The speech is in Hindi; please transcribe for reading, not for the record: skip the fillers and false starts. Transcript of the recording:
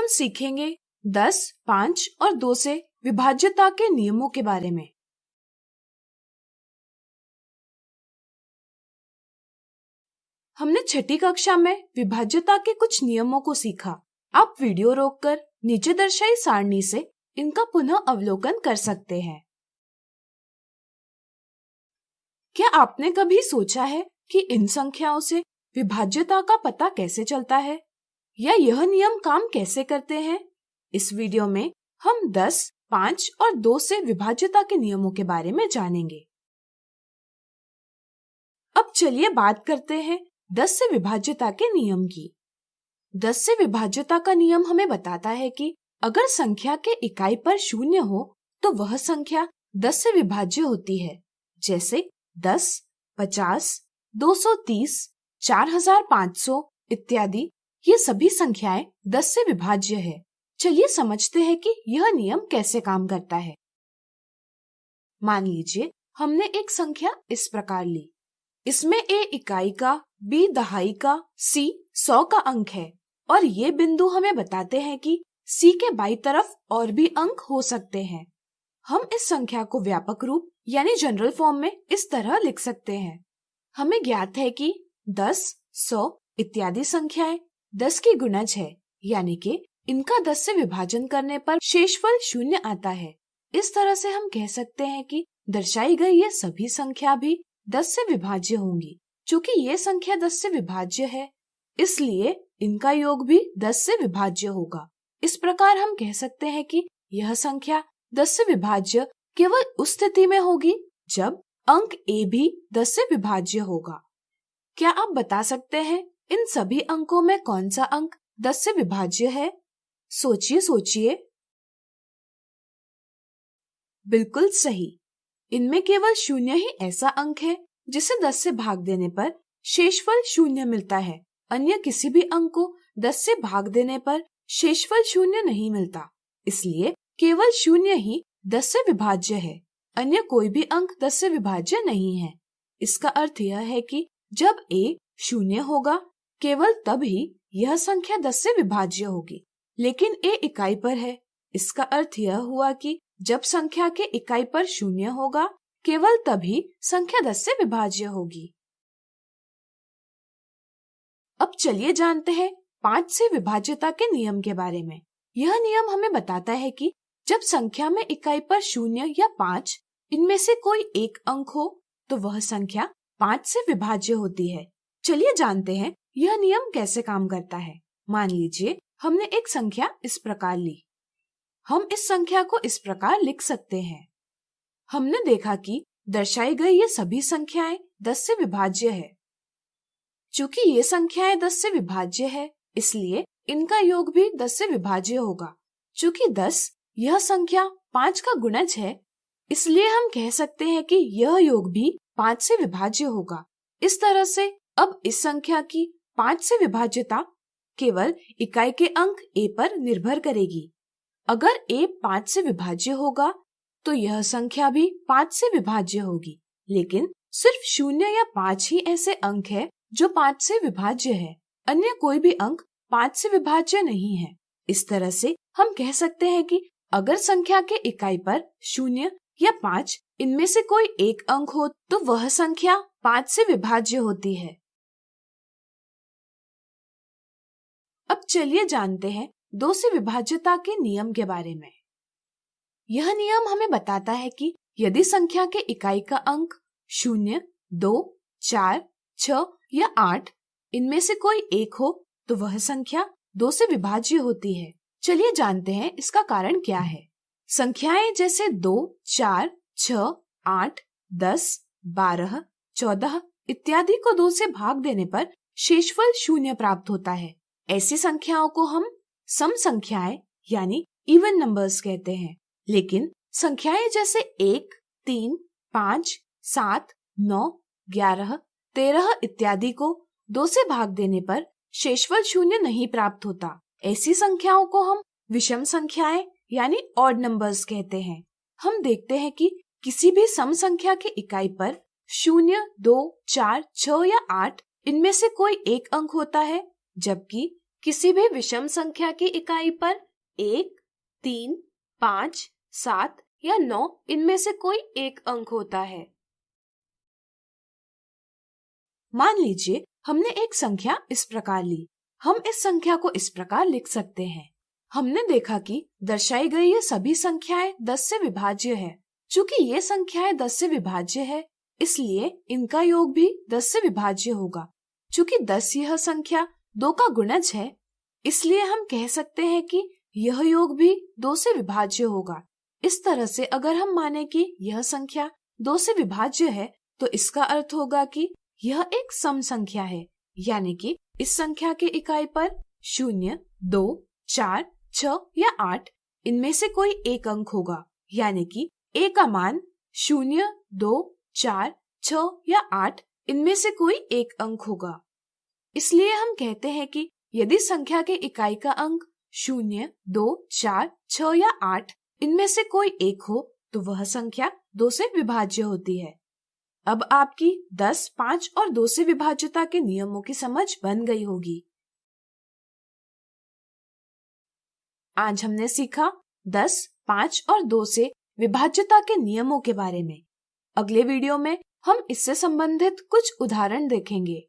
सीखेंगे 10, 5 और 2 से विभाज्यता के नियमों के बारे में। हमने छठी कक्षा में विभाज्यता के कुछ नियमों को सीखा। आप वीडियो रोककर नीचे दर्शाई सारणी से इनका पुनः अवलोकन कर सकते हैं। क्या आपने कभी सोचा है कि इन संख्याओं से विभाज्यता का पता कैसे चलता है या यह नियम काम कैसे करते हैं? इस वीडियो में हम 10, 5 और 2 से विभाज्यता के नियमों के बारे में जानेंगे। अब चलिए बात करते हैं 10 से विभाज्यता के नियम की। 10 से विभाज्यता का नियम हमें बताता है कि अगर संख्या के इकाई पर 0 हो तो वह संख्या 10 से विभाज्य होती है। जैसे 10, 50, 230, 4500 इत्यादि, ये सभी संख्याएं 10 से विभाज्य है। चलिए समझते हैं कि यह नियम कैसे काम करता है। मान लीजिए हमने एक संख्या इस प्रकार ली। इसमें A इकाई का, B दहाई का, C 100 का अंक है और ये बिंदु हमें बताते हैं कि C के बाईं तरफ और भी अंक हो सकते हैं। हम इस संख्या को व्यापक रूप यानी जनरल फॉर्म में इस तरह लिख सकते हैं। हमें ज्ञात है कि 10, 100 इत्यादि संख्याएं 10 की गुणज है, यानी कि इनका 10 से विभाजन करने पर शेषफल 0 आता है। इस तरह से हम कह सकते हैं कि दर्शाई गई ये सभी संख्या भी 10 से विभाज्य होंगी। चूँकि ये संख्या 10 से विभाज्य है, इसलिए इनका योग भी 10 से विभाज्य होगा। इस प्रकार हम कह सकते हैं कि यह संख्या 10 से विभाज्य केवल उस स्थिति में होगी जब अंक A भी 10 से विभाज्य होगा। क्या आप बता सकते हैं इन सभी अंकों में कौन सा अंक 10 से विभाज्य है? सोचिए। बिल्कुल सही, इनमें केवल 0 ही ऐसा अंक है जिसे 10 से भाग देने पर शेषफल 0 मिलता है। अन्य किसी भी अंक को 10 से भाग देने पर शेषफल 0 नहीं मिलता। इसलिए केवल 0 ही 10 से विभाज्य है, अन्य कोई भी अंक 10 से विभाज्य नहीं है। इसका अर्थ यह है कि जब A 0 होगा केवल तब ही यह संख्या 10 से विभाज्य होगी। लेकिन A इकाई पर है, इसका अर्थ यह हुआ कि जब संख्या के इकाई पर 0 होगा केवल तभी संख्या 10 से विभाज्य होगी। अब चलिए जानते हैं 5 से विभाज्यता के नियम के बारे में। यह नियम हमें बताता है कि जब संख्या में इकाई पर 0 या 5 इनमें से कोई एक अंक हो तो वह संख्या 5 से विभाज्य होती है। चलिए जानते हैं यह नियम कैसे काम करता है। मान लीजिए हमने एक संख्या इस प्रकार ली। हम इस संख्या को इस प्रकार लिख सकते हैं। हमने देखा कि दर्शाई गई ये सभी संख्याएं 10 से विभाज्य है। चूँकि ये संख्याएं 10 से विभाज्य है, इसलिए इनका योग भी 10 से विभाज्य होगा। चूँकि 10 यह संख्या 5 का गुणज है, इसलिए हम कह सकते हैं कि यह योग भी 5 से विभाज्य होगा। इस तरह से अब इस संख्या की 5 से विभाज्यता केवल इकाई के अंक A पर निर्भर करेगी। अगर A 5 से विभाज्य होगा तो यह संख्या भी 5 से विभाज्य होगी। लेकिन सिर्फ 0 या 5 ही ऐसे अंक है जो 5 से विभाज्य है, अन्य कोई भी अंक 5 से विभाज्य नहीं है। इस तरह से हम कह सकते हैं कि अगर संख्या के इकाई पर 0 या 5 इनमें से कोई एक अंक हो तो वह संख्या 5 से विभाज्य होती है। अब चलिए जानते हैं 2 से विभाज्यता के नियम के बारे में। यह नियम हमें बताता है कि यदि संख्या के इकाई का अंक 0, 2, 4, 6 या 8 इनमें से कोई एक हो तो वह संख्या 2 से विभाज्य होती है। चलिए जानते हैं इसका कारण क्या है। संख्याएं जैसे 2, 4, 6, 8, 10, 12, 14 इत्यादि को 2 से भाग देने पर शेषफल 0 प्राप्त होता है। ऐसी संख्याओं को हम सम संख्याएं यानी इवन नंबर्स कहते हैं। लेकिन संख्याएं जैसे 1, 3, 5, 7, 9, 11, 13 इत्यादि को 2 से भाग देने पर शेषफल 0 नहीं प्राप्त होता। ऐसी संख्याओं को हम विषम संख्याएं यानी ऑड नंबर्स कहते हैं। हम देखते हैं कि किसी भी सम संख्या की इकाई पर 0, 2, 4, 6 या 8 इनमें से कोई एक अंक होता है, जबकि किसी भी विषम संख्या की इकाई पर 1, 3, 5, 7 या 9 इनमें से कोई एक अंक होता है। मान लीजिए हमने एक संख्या इस प्रकार ली। हम इस संख्या को इस प्रकार लिख सकते हैं। हमने देखा कि दर्शाई गई ये सभी संख्याएं 10 से विभाज्य है। चूंकि ये संख्याएं 10 से विभाज्य है, इसलिए इनका योग भी 10 से विभाज्य होगा। चूंकि 10 यह संख्या 2 का गुणज है, इसलिए हम कह सकते हैं कि यह योग भी 2 से विभाज्य होगा। इस तरह से अगर हम माने कि यह संख्या 2 से विभाज्य है, तो इसका अर्थ होगा कि यह एक सम संख्या है, यानी कि इस संख्या की इकाई पर 0, 2, 4, 6 या 8 इनमें से कोई एक अंक होगा, यानी कि a का मान 0, 2, 4, 6 या 8 इनमें से कोई एक अंक होगा। इसलिए हम कहते हैं कि यदि संख्या के इकाई का अंक 0, 2, 4, 6 या 8 इनमें से कोई एक हो, तो वह संख्या 2 से विभाज्य होती है। अब आपकी 10, 5 और 2 से विभाज्यता के नियमों की समझ बन गई होगी। आज हमने सीखा 10, 5 और 2 से विभाज्यता के नियमों के बारे में। अगले वीडियो में हम इससे संबंधित कुछ उदाहरण देखेंगे।